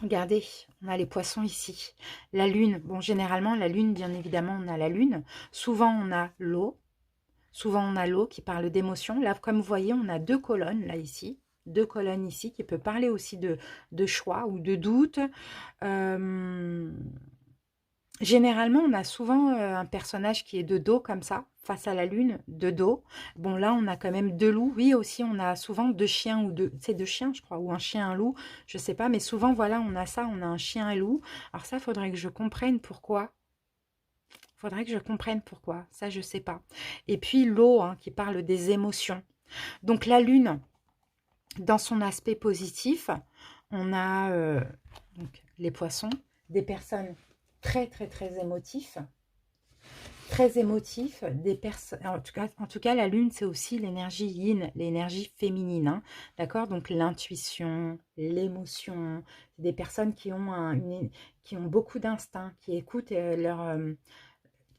Regardez, on a les Poissons ici. La Lune, bon, généralement, la Lune, bien évidemment, on a la Lune. Souvent, on a l'eau. Souvent, on a l'eau qui parle d'émotion. Là, comme vous voyez, on a deux colonnes, là, ici. Deux colonnes ici qui peut parler aussi de choix ou de doute. Généralement, on a souvent un personnage qui est de dos comme ça, face à la lune, de dos. Bon, là, on a quand même deux loups. Oui, aussi, on a souvent deux chiens ou deux... C'est deux chiens, je crois, ou un chien, un loup. Je sais pas, mais souvent, voilà, on a ça, on a un chien et loup. Alors ça, il faudrait que je comprenne pourquoi. Faudrait que je comprenne pourquoi. Ça, je sais pas. Et puis, l'eau, hein, qui parle des émotions. Donc, la lune, dans son aspect positif, on a donc, les poissons, des personnes très, très, très émotifs. Très émotifs, des personnes. En tout cas, la lune, c'est aussi l'énergie yin, l'énergie féminine. Hein, d'accord? Donc, l'intuition, l'émotion. Des personnes qui ont, qui ont beaucoup d'instinct, qui écoutent leur...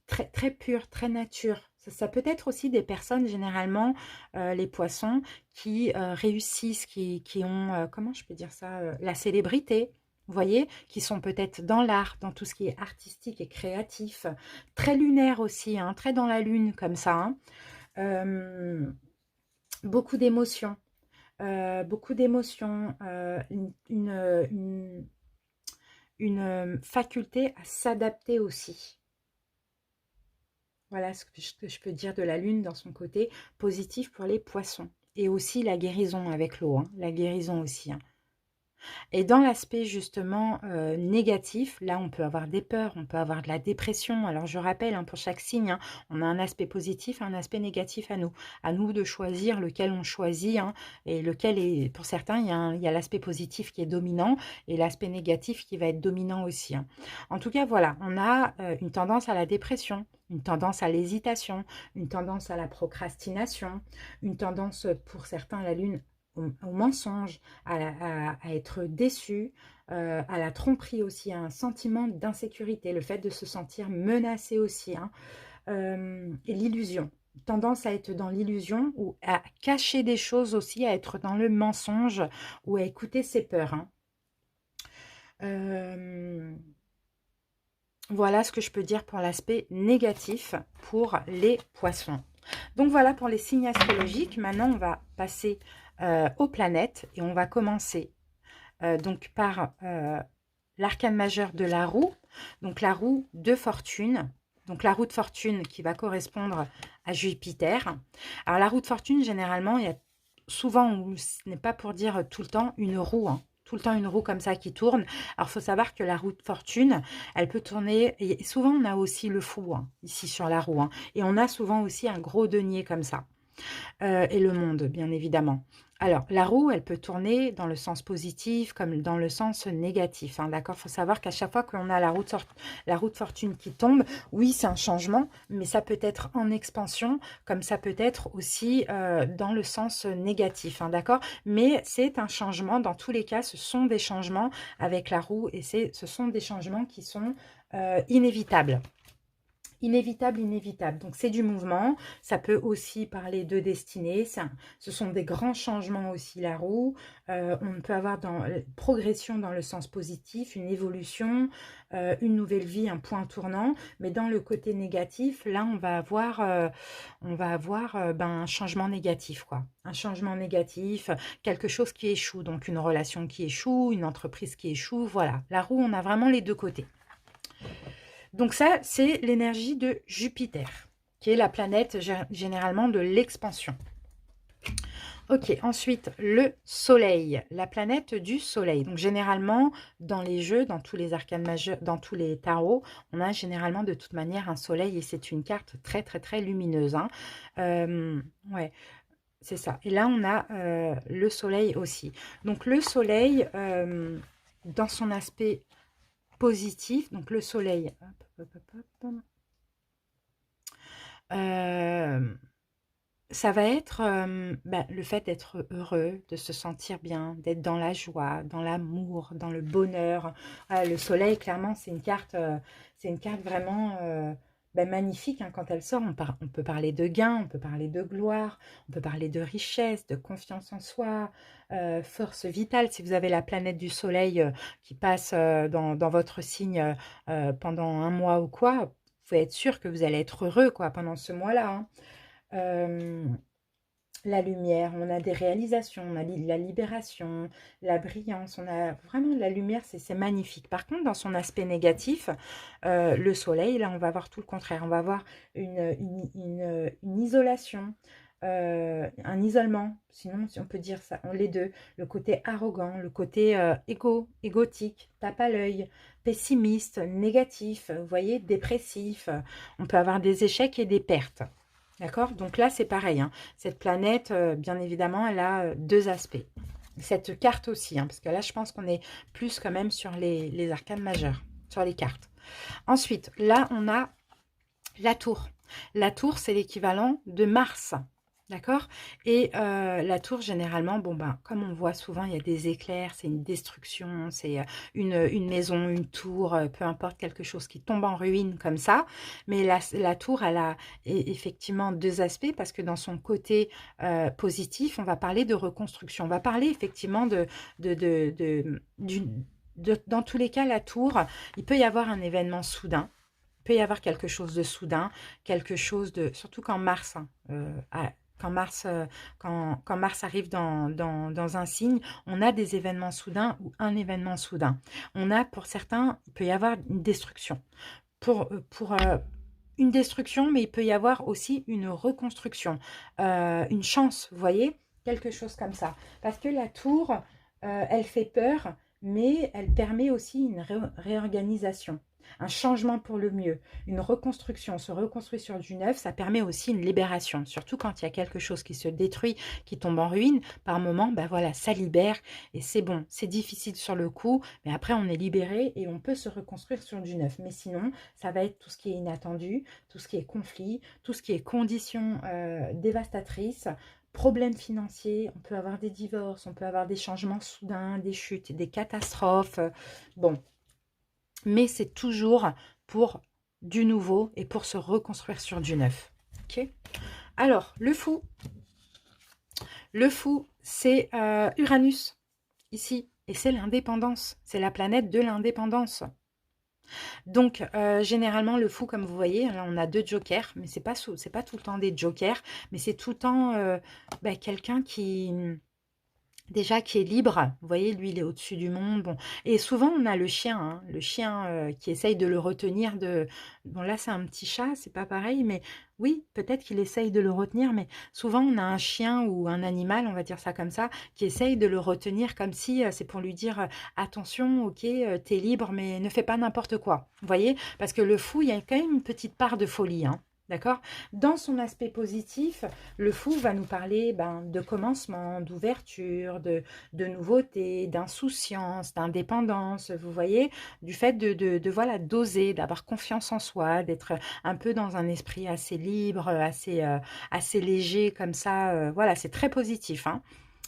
très, très pure, très nature. Ça peut être aussi des personnes, généralement, les poissons, qui réussissent, qui ont, comment je peux dire ça, la célébrité, vous voyez, qui sont peut-être dans l'art, dans tout ce qui est artistique et créatif, très lunaire aussi, hein, très dans la lune, comme ça. Hein. Beaucoup d'émotions, une faculté à s'adapter aussi. Voilà ce que je peux dire de la lune dans son côté positif pour les poissons. Et aussi la guérison avec l'eau, hein, la guérison aussi. Hein. Et dans l'aspect justement négatif, là on peut avoir des peurs, on peut avoir de la dépression. Alors je rappelle, hein, pour chaque signe, hein, on a un aspect positif, un aspect négatif à nous. À nous de choisir lequel on choisit, hein, et lequel est, pour certains, il y a l'aspect positif qui est dominant et l'aspect négatif qui va être dominant aussi. Hein. En tout cas, voilà, on a une tendance à la dépression, une tendance à l'hésitation, une tendance à la procrastination, une tendance pour certains à la lune au mensonge, à être déçu, à la tromperie aussi, à un sentiment d'insécurité, le fait de se sentir menacé aussi, hein, et l'illusion. Tendance à être dans l'illusion ou à cacher des choses aussi, à être dans le mensonge ou à écouter ses peurs. Hein. Voilà ce que je peux dire pour l'aspect négatif pour les poissons. Donc voilà pour les signes astrologiques. Maintenant, on va passer aux planètes et on va commencer donc par l'arcane majeur de la roue. Donc la roue de fortune. Donc la roue de fortune qui va correspondre à Jupiter. Alors la roue de fortune, généralement, il y a souvent, ce n'est pas pour dire tout le temps, une roue. Hein. Tout le temps une roue comme ça qui tourne. Alors, il faut savoir que la roue de fortune, elle peut tourner. Et souvent, on a aussi le fou, hein, ici sur la roue. Hein, et on a souvent aussi un gros denier comme ça. Et le monde, bien évidemment. Alors, la roue, elle peut tourner dans le sens positif comme dans le sens négatif. Hein, d'accord? Il faut savoir qu'à chaque fois qu'on a la roue de fortune qui tombe, oui, c'est un changement, mais ça peut être en expansion, comme ça peut être aussi dans le sens négatif. Hein, d'accord? Mais c'est un changement, dans tous les cas, ce sont des changements avec la roue et ce sont des changements qui sont inévitables. Inévitable, inévitable. Donc, c'est du mouvement. Ça peut aussi parler de destinée. Ce sont des grands changements aussi, la roue. On peut avoir dans progression dans le sens positif, une évolution, une nouvelle vie, un point tournant. Mais dans le côté négatif, là, on va avoir un changement négatif, quoi. Un changement négatif, quelque chose qui échoue. Donc, une relation qui échoue, une entreprise qui échoue. Voilà. La roue, on a vraiment les deux côtés. Donc ça, c'est l'énergie de Jupiter, qui est la planète généralement de l'expansion. Ok, ensuite, le Soleil, la planète du Soleil. Donc généralement, dans les jeux, dans tous les arcanes majeurs, dans tous les tarots, on a généralement de toute manière un Soleil et c'est une carte très très très lumineuse. Hein. Ouais, c'est ça. Et là, on a le Soleil aussi. Donc le Soleil, dans son aspect positif, donc le Soleil, hop, hop, hop, hop. Ça va être le fait d'être heureux, de se sentir bien, d'être dans la joie, dans l'amour, dans le bonheur. Ah, le soleil, clairement, c'est une carte vraiment magnifique, hein. Quand elle sort, on peut parler de gain, on peut parler de gloire, on peut parler de richesse, de confiance en soi, force vitale. Si vous avez la planète du soleil qui passe dans votre signe pendant un mois ou quoi, vous pouvez être sûr que vous allez être heureux quoi, pendant ce mois-là, hein. Euh, la lumière, on a des réalisations, on a la libération, la brillance, on a vraiment la lumière, c'est magnifique. Par contre, dans son aspect négatif, le soleil, là, on va avoir tout le contraire. On va avoir une isolation, un isolement, sinon, si on peut dire ça, les deux. Le côté arrogant, le côté égotique, tape à l'œil, pessimiste, négatif, vous voyez, dépressif. On peut avoir des échecs et des pertes. D'accord? Donc là, c'est pareil, hein. Cette planète, bien évidemment, elle a deux aspects. Cette carte aussi, hein, parce que là, je pense qu'on est plus quand même sur les arcanes majeures, sur les cartes. Ensuite, là, on a la tour. La tour, c'est l'équivalent de Mars. D'accord? Et la tour, généralement, bon ben, comme on voit souvent, il y a des éclairs, c'est une destruction, c'est une maison, une tour, peu importe, quelque chose qui tombe en ruine comme ça. Mais la tour, elle a effectivement deux aspects parce que dans son côté positif, on va parler de reconstruction. On va parler effectivement dans tous les cas, la tour, il peut y avoir un événement soudain. Il peut y avoir quelque chose de soudain, quelque chose de... Surtout quand Mars, hein, quand Mars, quand Mars arrive dans un signe, on a des événements soudains ou un événement soudain. On a, pour certains, il peut y avoir une destruction. Pour une destruction, mais il peut y avoir aussi une reconstruction, une chance, vous voyez, quelque chose comme ça. Parce que la tour, elle fait peur, mais elle permet aussi une réorganisation. Un changement pour le mieux, une reconstruction, se reconstruire sur du neuf, ça permet aussi une libération. Surtout quand il y a quelque chose qui se détruit, qui tombe en ruine, par moment, ben voilà, ça libère et c'est bon. C'est difficile sur le coup, mais après on est libéré et on peut se reconstruire sur du neuf. Mais sinon, ça va être tout ce qui est inattendu, tout ce qui est conflit, tout ce qui est conditions dévastatrices, problèmes financiers, on peut avoir des divorces, on peut avoir des changements soudains, des chutes, des catastrophes. Bon, mais c'est toujours pour du nouveau et pour se reconstruire sur du neuf. Ok. Alors, le fou, c'est Uranus, ici, et c'est l'indépendance, c'est la planète de l'indépendance. Donc, généralement, le fou, comme vous voyez, là, on a deux jokers, mais c'est pas tout le temps des jokers, mais c'est tout le temps quelqu'un qui... Déjà qui est libre, vous voyez, lui il est au-dessus du monde, bon. Et souvent on a le chien, hein, le chien qui essaye de le retenir de... Bon là c'est un petit chat, c'est pas pareil, mais oui, peut-être qu'il essaye de le retenir, mais souvent on a un chien ou un animal, on va dire ça comme ça, qui essaye de le retenir comme si c'est pour lui dire attention, ok, t'es libre, mais ne fais pas n'importe quoi, vous voyez, parce que le fou, il y a quand même une petite part de folie, hein. D'accord? Dans son aspect positif, le fou va nous parler de commencement, d'ouverture, de nouveauté, d'insouciance, d'indépendance, vous voyez, du fait voilà, d'oser, d'avoir confiance en soi, d'être un peu dans un esprit assez libre, assez léger comme ça. Voilà, c'est très positif, hein.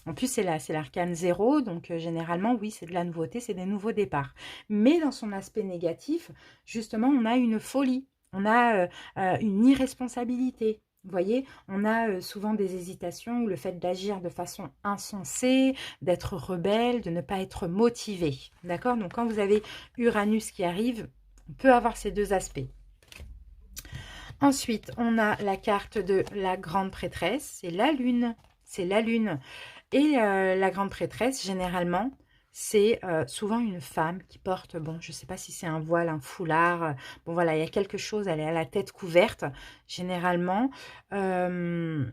En plus, c'est l'arcane 0, donc généralement, oui, c'est de la nouveauté, c'est des nouveaux départs. Mais dans son aspect négatif, justement, on a une folie. On a une irresponsabilité. Vous voyez, on a souvent des hésitations ou le fait d'agir de façon insensée, d'être rebelle, de ne pas être motivé. D'accord? Donc, quand vous avez Uranus qui arrive, on peut avoir ces deux aspects. Ensuite, on a la carte de la grande prêtresse, c'est la lune. C'est la lune. Et la grande prêtresse, généralement, c'est souvent une femme qui porte, bon, je ne sais pas si c'est un voile, un foulard, bon voilà, il y a quelque chose, elle est à la tête couverte, généralement. Comment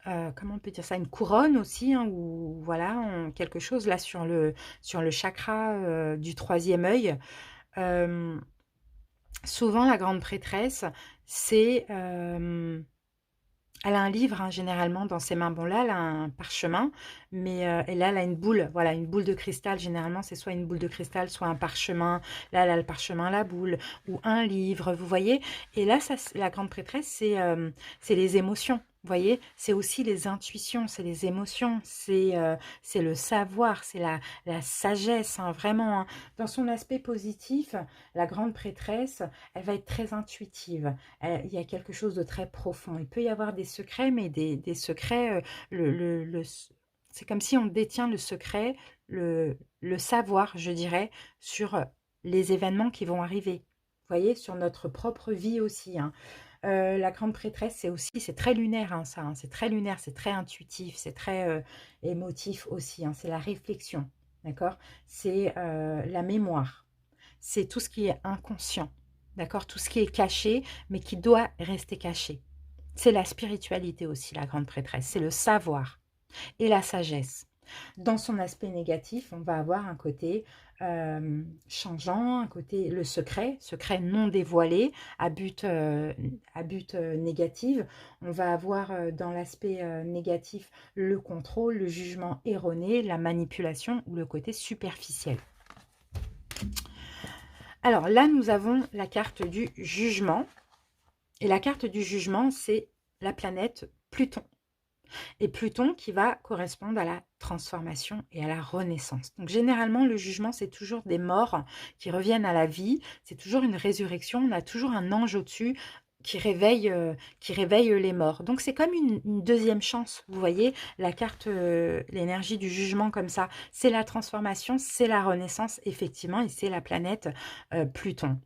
on peut dire ça? Une couronne aussi, hein, ou voilà, quelque chose là sur le chakra du troisième œil. Euh, Souvent, la grande prêtresse, c'est Elle a un livre, hein, généralement, dans ses mains. Bon, là, elle a un parchemin, mais et là, elle a une boule. Voilà, une boule de cristal. Généralement, c'est soit une boule de cristal, soit un parchemin. Là, elle a le parchemin, la boule, ou un livre, vous voyez. Et là, ça, la grande prêtresse, c'est les émotions. Vous voyez, c'est aussi les intuitions, c'est les émotions, c'est le savoir, c'est la sagesse, hein, vraiment. Hein. Dans son aspect positif, la grande prêtresse, elle va être très intuitive. Il y a quelque chose de très profond. Il peut y avoir des secrets, mais des secrets, c'est comme si on détient le secret, le savoir, je dirais, sur les événements qui vont arriver. Vous voyez, sur notre propre vie aussi. Hein. La grande prêtresse, c'est très lunaire, hein, ça. Hein, c'est très lunaire, c'est très intuitif, c'est très émotif aussi. Hein, c'est la réflexion, d'accord? C'est la mémoire. C'est tout ce qui est inconscient, d'accord? Tout ce qui est caché, mais qui doit rester caché. C'est la spiritualité aussi, la grande prêtresse. C'est le savoir et la sagesse. Dans son aspect négatif, on va avoir un côté changeant, un côté le secret, secret non dévoilé, à but négatif. On va avoir dans l'aspect négatif le contrôle, le jugement erroné, la manipulation ou le côté superficiel. Alors là, nous avons la carte du jugement. Et la carte du jugement, c'est la planète Pluton. Et Pluton qui va correspondre à la transformation et à la renaissance. Donc généralement, le jugement, c'est toujours des morts qui reviennent à la vie. C'est toujours une résurrection. On a toujours un ange au-dessus qui réveille les morts. Donc c'est comme une deuxième chance. Vous voyez, la carte, l'énergie du jugement comme ça. C'est la transformation, c'est la renaissance, effectivement, et c'est la planète Pluton.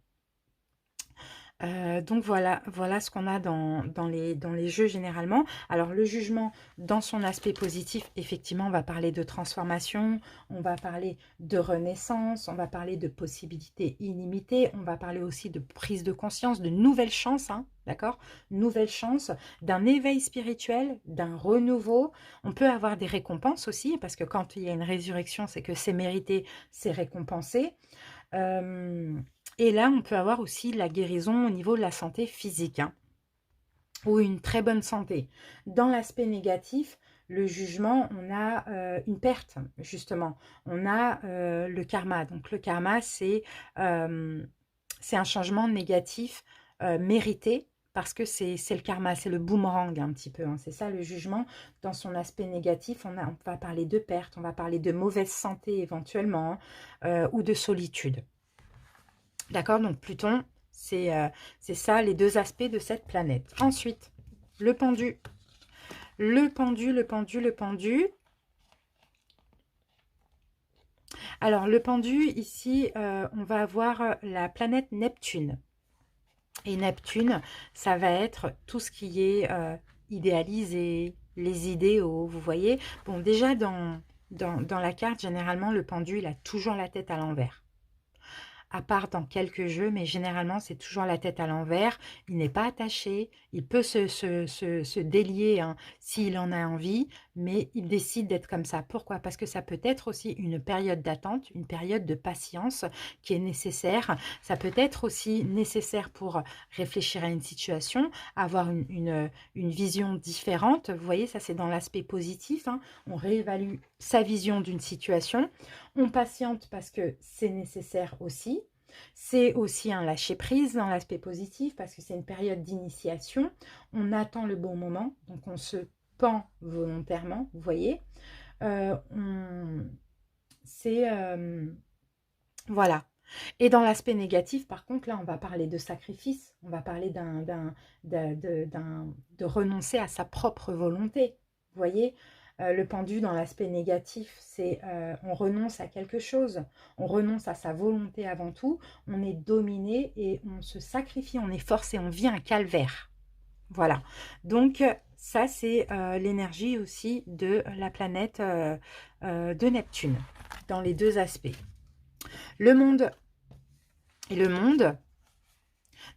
Donc voilà ce qu'on a dans les jeux généralement. Alors le jugement dans son aspect positif, effectivement, on va parler de transformation, on va parler de renaissance, on va parler de possibilités illimitées, on va parler aussi de prise de conscience, de nouvelles chances, hein, d'accord? Nouvelles chances, d'un éveil spirituel, d'un renouveau. On peut avoir des récompenses aussi, parce que quand il y a une résurrection, c'est que c'est mérité, c'est récompensé. Et là, on peut avoir aussi la guérison au niveau de la santé physique, hein, ou une très bonne santé. Dans l'aspect négatif, le jugement, on a une perte, justement. On a le karma. Donc le karma, c'est un changement négatif mérité, parce que c'est le karma, c'est le boomerang un petit peu. Hein. C'est ça le jugement. Dans son aspect négatif, on va parler de perte, on va parler de mauvaise santé éventuellement, ou de solitude. D'accord, donc Pluton, c'est ça les deux aspects de cette planète. Ensuite, le pendu. Le pendu, le pendu, le pendu. Alors, le pendu, ici, on va avoir la planète Neptune. Et Neptune, ça va être tout ce qui est idéalisé, les idéaux, vous voyez. Bon, déjà, dans la carte, généralement, le pendu, il a toujours la tête à l'envers. À part dans quelques jeux, mais généralement, c'est toujours la tête à l'envers. Il n'est pas attaché. Il peut se délier hein, s'il en a envie, mais il décide d'être comme ça. Pourquoi? Parce que ça peut être aussi une période d'attente, une période de patience qui est nécessaire. Ça peut être aussi nécessaire pour réfléchir à une situation, avoir une vision différente. Vous voyez, ça c'est dans l'aspect positif. Hein. On réévalue sa vision d'une situation. On patiente parce que c'est nécessaire aussi. C'est aussi un lâcher-prise dans l'aspect positif parce que c'est une période d'initiation. On attend le bon moment, donc on se pend volontairement, vous voyez. C'est... voilà. Et dans l'aspect négatif, par contre, là, on va parler de sacrifice. On va parler de renoncer à sa propre volonté. Vous voyez, le pendu dans l'aspect négatif, c'est on renonce à quelque chose. On renonce à sa volonté avant tout. On est dominé et on se sacrifie, on est forcé, on vit un calvaire. Voilà. Donc, ça, c'est l'énergie aussi de la planète de Neptune, dans les deux aspects. Le monde et le monde,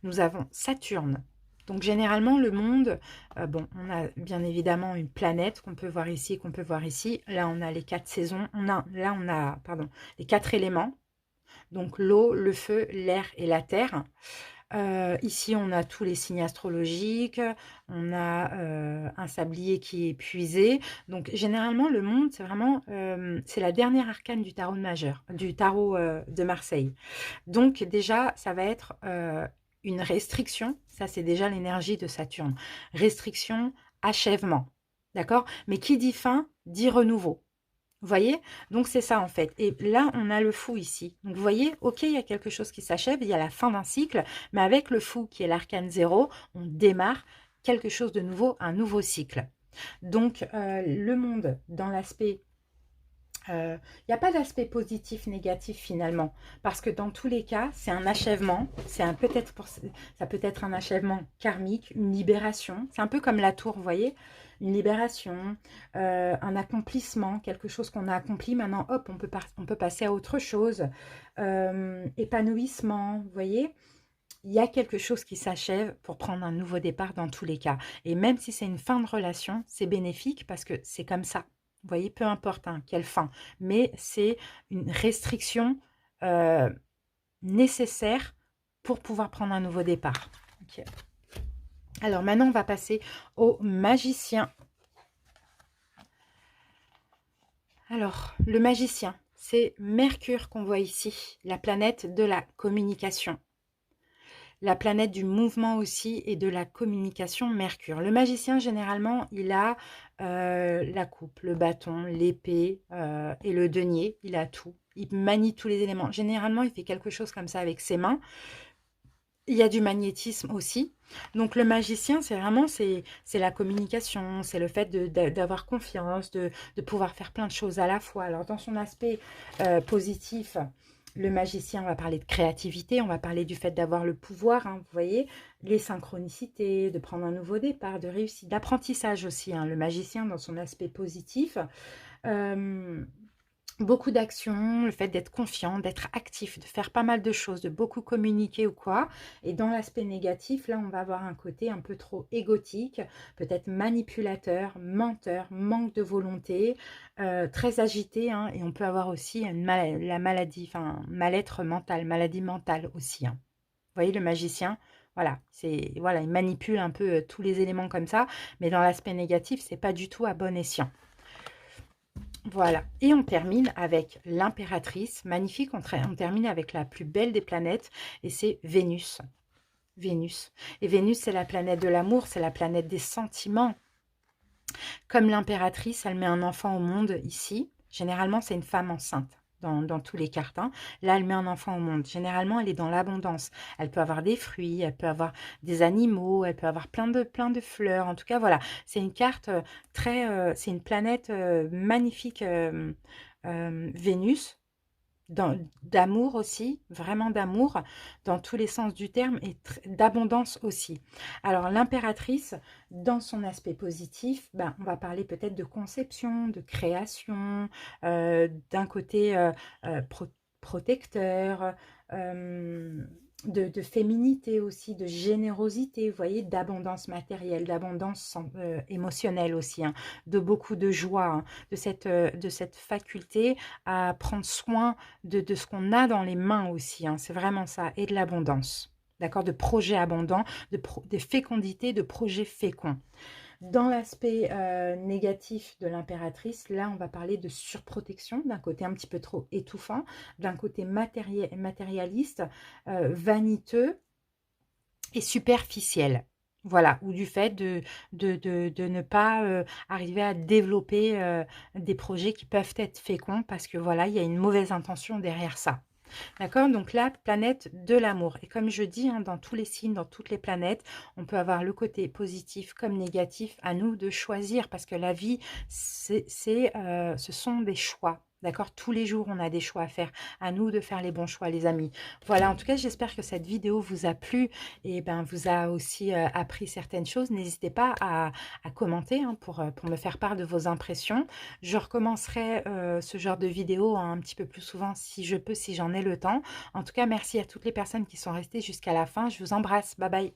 nous avons Saturne. Donc généralement le monde, bon, on a bien évidemment une planète qu'on peut voir ici, qu'on peut voir ici. Là on a les 4 saisons, là on a, pardon, les 4 éléments. Donc l'eau, le feu, l'air et la terre. Ici, on a tous les signes astrologiques, on a un sablier qui est épuisé. Donc, généralement, le monde, c'est vraiment, c'est la dernière arcane du tarot majeur, du tarot de Marseille. Donc, déjà, ça va être une restriction. Ça, c'est déjà l'énergie de Saturne. Restriction, achèvement. D'accord? Mais qui dit fin, dit renouveau. Vous voyez? Donc, c'est ça, en fait. Et là, on a le fou ici. Donc, vous voyez, ok, il y a quelque chose qui s'achève, il y a la fin d'un cycle, mais avec le fou, qui est l'arcane 0, on démarre quelque chose de nouveau, un nouveau cycle. Donc, le monde, dans l'aspect... Il n'y a pas d'aspect positif, négatif, finalement. Parce que dans tous les cas, c'est un achèvement. Ça peut être un achèvement karmique, une libération. C'est un peu comme la tour, vous voyez? Une libération, un accomplissement, quelque chose qu'on a accompli. Maintenant, hop, on peut passer à autre chose. Épanouissement, vous voyez? Il y a quelque chose qui s'achève pour prendre un nouveau départ dans tous les cas. Et même si c'est une fin de relation, c'est bénéfique parce que c'est comme ça. Vous voyez, peu importe hein, quelle fin. Mais c'est une restriction euh, nécessaire pour pouvoir prendre un nouveau départ. Okay. Alors maintenant, on va passer au magicien. Alors, le magicien, c'est Mercure qu'on voit ici, la planète de la communication. La planète du mouvement aussi et de la communication, Mercure. Le magicien, généralement, il a la coupe, le bâton, l'épée et le denier. Il a tout. Il manie tous les éléments. Généralement, il fait quelque chose comme ça avec ses mains. Il y a du magnétisme aussi. Donc, le magicien, c'est vraiment c'est la communication, c'est le fait d'avoir confiance, de pouvoir faire plein de choses à la fois. Alors, dans son aspect positif, le magicien, on va parler de créativité, on va parler du fait d'avoir le pouvoir, hein, vous voyez, les synchronicités, de prendre un nouveau départ, de réussite, d'apprentissage aussi, hein, le magicien dans son aspect positif. Beaucoup d'actions, le fait d'être confiant, d'être actif, de faire pas mal de choses, de beaucoup communiquer ou quoi. Et dans l'aspect négatif, là, on va avoir un côté un peu trop égotique, peut-être manipulateur, menteur, manque de volonté, très agité. Hein, et on peut avoir aussi la maladie, enfin, mal-être mental, maladie mentale aussi. Hein. Vous voyez, le magicien, voilà, voilà, il manipule un peu tous les éléments comme ça. Mais dans l'aspect négatif, c'est pas du tout à bon escient. Voilà, et on termine avec l'impératrice, magnifique, on termine avec la plus belle des planètes, et c'est Vénus. Vénus. Et Vénus, c'est la planète de l'amour, c'est la planète des sentiments. Comme l'impératrice, elle met un enfant au monde ici. Généralement, c'est une femme enceinte. Dans tous les cartes. Hein. Là, elle met un enfant au monde. Généralement, elle est dans l'abondance. Elle peut avoir des fruits, elle peut avoir des animaux, elle peut avoir plein de fleurs. En tout cas, voilà. C'est une carte c'est une planète magnifique, Vénus. D'amour aussi, vraiment d'amour, dans tous les sens du terme, et d'abondance aussi. Alors, l'impératrice, dans son aspect positif, ben, on va parler peut-être de conception, de création, d'un côté protecteur, de féminité aussi, de générosité, vous voyez, d'abondance matérielle, d'abondance émotionnelle aussi, hein, de beaucoup de joie, hein, de cette faculté à prendre soin de ce qu'on a dans les mains aussi, hein, c'est vraiment ça, et de l'abondance, d'accord, de projets abondants, de fécondité, de projets féconds. Dans l'aspect négatif de l'impératrice, là, on va parler de surprotection, d'un côté un petit peu trop étouffant, d'un côté matérialiste, vaniteux et superficiel. Voilà, ou du fait de ne pas arriver à développer des projets qui peuvent être féconds parce que voilà, il y a une mauvaise intention derrière ça. D'accord? Donc la planète de l'amour. Et comme je dis, hein, dans tous les signes, dans toutes les planètes, on peut avoir le côté positif comme négatif. À nous de choisir parce que la vie, ce sont des choix. D'accord? Tous les jours, on a des choix à faire. À nous de faire les bons choix, les amis. Voilà, en tout cas, j'espère que cette vidéo vous a plu et ben, vous a aussi appris certaines choses. N'hésitez pas à commenter hein, pour me faire part de vos impressions. Je recommencerai ce genre de vidéo hein, un petit peu plus souvent si je peux, si j'en ai le temps. En tout cas, merci à toutes les personnes qui sont restées jusqu'à la fin. Je vous embrasse. Bye bye.